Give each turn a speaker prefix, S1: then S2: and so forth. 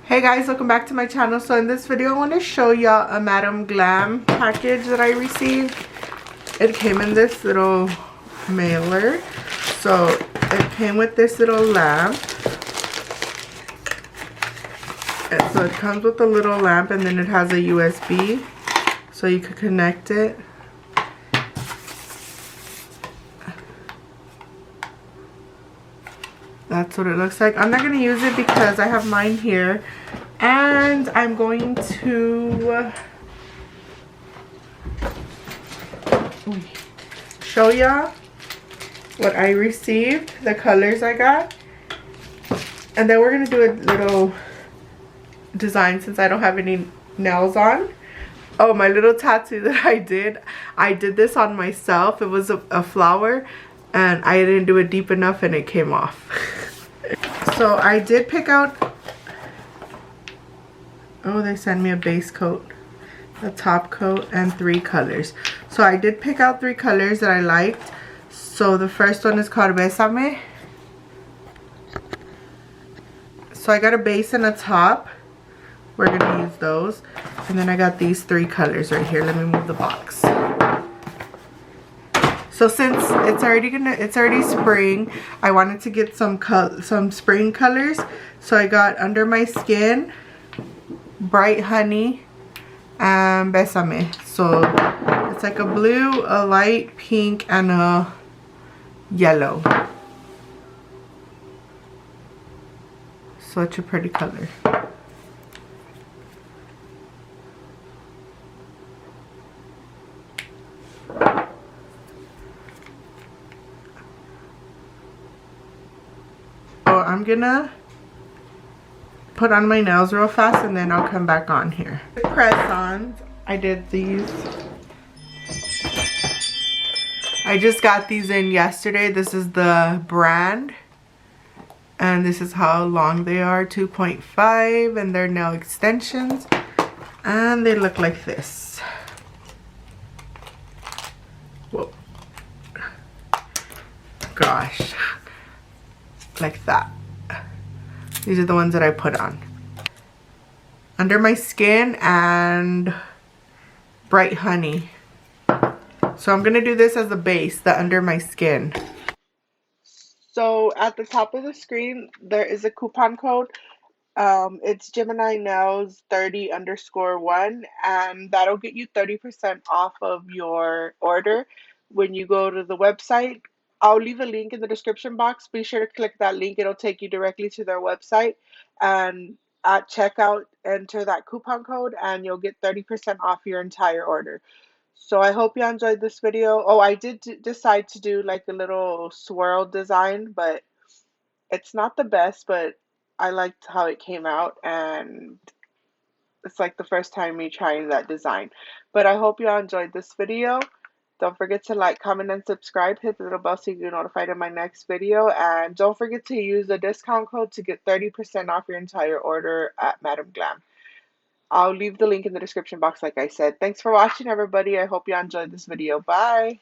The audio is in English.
S1: Hey guys, welcome back to my channel. So in this video I want to show y'all a MadamGlam package that I received. It came in this little mailer. So it came with this little lamp. And so it comes with a little lamp, and then it has a USB so you could connect it. That's what it looks like. I'm not going to use it because I have mine here. And I'm going to show y'all what I received, the colors I got. And then we're going to do a little design since I don't have any nails on. Oh, my little tattoo that I did this on myself. It was a flower, and I didn't do it deep enough and it came off. So I did pick out, oh, they sent me a base coat, a top coat, and 3 colors. So I did pick out 3 colors that I liked. So the first one is called Bésame. So I got a base and a top. We're gonna use those. And then I got these 3 colors right here. Let me move the box. So since it's already spring, I wanted to get some spring colors. So I got Under My Skin, Bright Honey, and Bésame. So it's like a blue, a light pink, and a yellow. Such a pretty color. So I'm gonna put on my nails real fast and then I'll come back on here. Press-ons, I did these. I just got these in yesterday. This is the brand. And this is how long they are, 2.5, and they're nail extensions. And they look like this. Whoa. Gosh. Like that. These are the ones that I put on. Under My Skin and Bright Honey. So I'm going to do this as the base, the Under My Skin. So at the top of the screen, there is a coupon code. It's Gemini Nails 30_1, and that'll get you 30% off of your order when you go to the website. I'll leave a link in the description box. Be sure to click that link. It'll take you directly to their website. And at checkout, enter that coupon code and you'll get 30% off your entire order. So I hope you enjoyed this video. Oh, I did decide to do like a little swirl design, but it's not the best, but I liked how it came out, and it's like the first time me trying that design. But I hope you all enjoyed this video. Don't forget to like, comment, and subscribe. Hit the little bell so you get notified of my next video. And don't forget to use the discount code to get 30% off your entire order at MadamGlam. I'll leave the link in the description box like I said. Thanks for watching, everybody. I hope you enjoyed this video. Bye.